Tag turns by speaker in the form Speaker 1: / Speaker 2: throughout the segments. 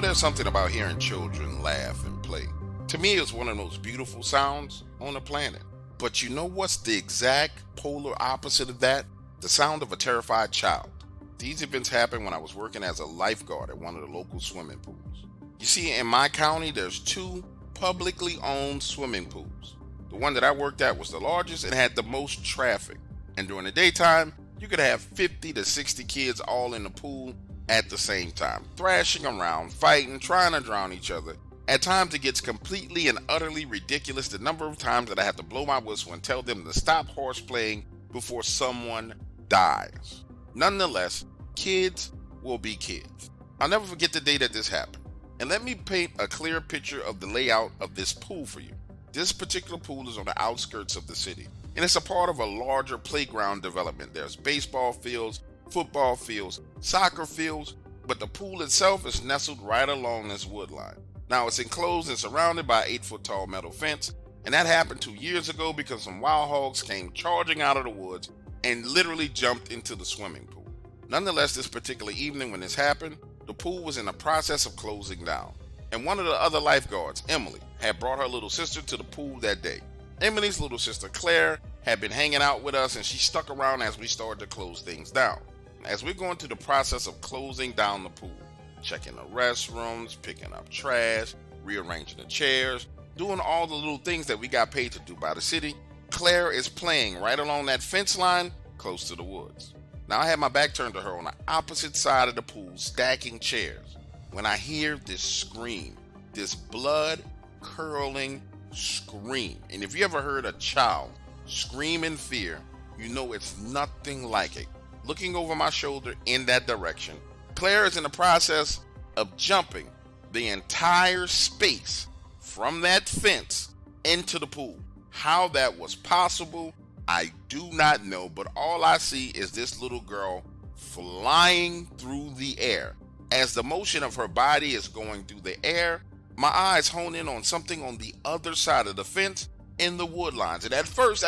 Speaker 1: There's something about hearing children laugh and play. To me, it's one of the most beautiful sounds on the planet. But you know what's the exact polar opposite of that? The sound of a terrified child. These events happened when I was working as a lifeguard at one of the local swimming pools. You see, in my county, there's two publicly owned swimming pools. The one that I worked at was the largest and had the most traffic. And during the daytime, you could have 50 to 60 kids all in the pool at the same time, thrashing around, fighting, trying to drown each other. At times, it gets completely and utterly ridiculous the number of times that I have to blow my whistle and tell them to stop horseplaying before someone dies. Nonetheless, kids will be kids. I'll never forget the day that this happened. And let me paint a clear picture of the layout of this pool for you. This particular pool is on the outskirts of the city, and it's a part of a larger playground development. There's baseball fields, football fields, soccer fields, but the pool itself is nestled right along this wood line. Now, it's enclosed and surrounded by an 8-foot tall metal fence, and that happened 2 years ago because some wild hogs came charging out of the woods and literally jumped into the swimming pool. Nonetheless, this particular evening when this happened, the pool was in the process of closing down, and one of the other lifeguards, Emily, had brought her little sister to the pool that day. Emily's little sister, Claire, had been hanging out with us, and she stuck around as we started to close things down. As we're going through the process of closing down the pool, checking the restrooms, picking up trash, rearranging the chairs, doing all the little things that we got paid to do by the city, Claire is playing right along that fence line close to the woods. Now, I had my back turned to her on the opposite side of the pool, stacking chairs, when I hear this scream, this blood-curdling scream. And if you ever heard a child scream in fear, you know it's nothing like it. Looking over my shoulder in that direction, Claire is in the process of jumping the entire space from that fence into the pool. How that was possible, I do not know, but all I see is this little girl flying through the air. As the motion of her body is going through the air, my eyes hone in on something on the other side of the fence in the wood lines. And at first,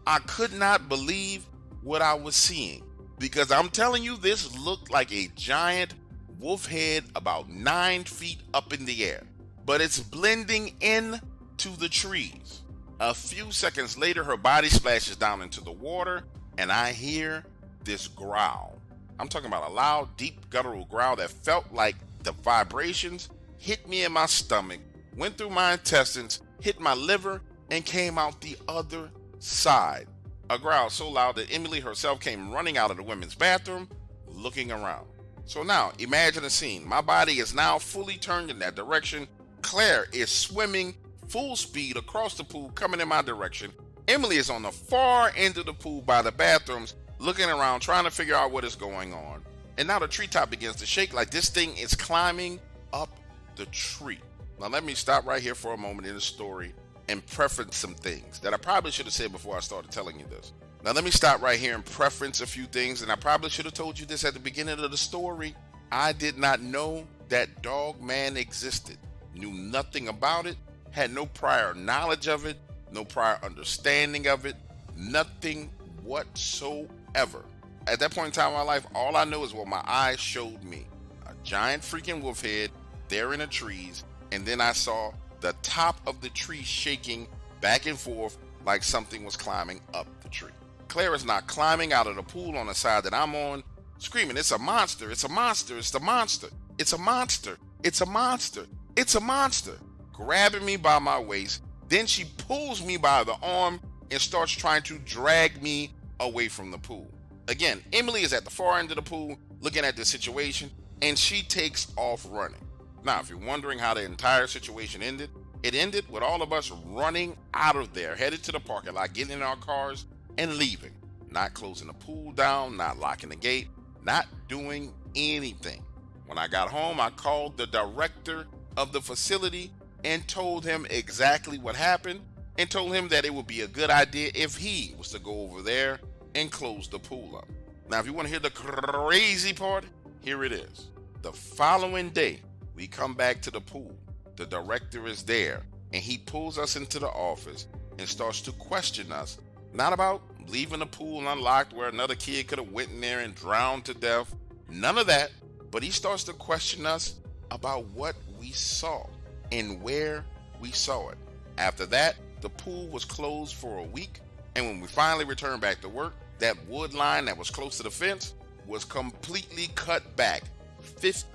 Speaker 1: I could not believe what I was seeing, because I'm telling you, this looked like a giant wolf head about 9 feet up in the air, but it's blending in to the trees. A few seconds later, her body splashes down into the water, and I hear this growl. I'm talking about a loud, deep, guttural growl that felt like the vibrations hit me in my stomach, went through my intestines, hit my liver, and came out the other side. A growl so loud that Emily herself came running out of the women's bathroom, looking around. So now, imagine a scene. My body is now fully turned in that direction. Claire is swimming full speed across the pool, coming in my direction. Emily is on the far end of the pool by the bathrooms, looking around, trying to figure out what is going on. And now the treetop begins to shake like this thing is climbing up the tree. Now let me stop right here for a moment in the story and preference some things that I probably should have said before I started telling you this. Now let me stop right here and preference a few things, and I probably should have told you this at the beginning of the story. I did not know that Dogman existed, knew nothing about it, had no prior knowledge of it, no prior understanding of it, nothing whatsoever. At that point in time in my life, all I know is what my eyes showed me. A giant freaking wolf head there in the trees, and then I saw the top of the tree shaking back and forth like something was climbing up the tree. Claire is not climbing out of the pool on the side that I'm on, screaming, "It's a monster, it's a monster, it's the monster, it's a monster, it's a monster, it's a monster," grabbing me by my waist. Then she pulls me by the arm and starts trying to drag me away from the pool. Again, Emily is at the far end of the pool looking at the situation, and she takes off running. Now, if you're wondering how the entire situation ended, it ended with all of us running out of there, headed to the parking lot, getting in our cars and leaving. Not closing the pool down, not locking the gate, not doing anything. When I got home, I called the director of the facility and told him exactly what happened, and told him that it would be a good idea if he was to go over there and close the pool up. Now, if you want to hear the crazy part, here it is. The following day, we come back to the pool. The director is there, and he pulls us into the office and starts to question us, not about leaving the pool unlocked where another kid could have went in there and drowned to death. None of that. But he starts to question us about what we saw and where we saw it. After that, the pool was closed for a week, and when we finally returned back to work, that wood line that was close to the fence was completely cut back 50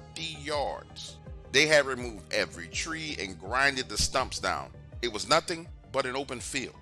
Speaker 1: yards. They had removed every tree and grinded the stumps down. It was nothing but an open field.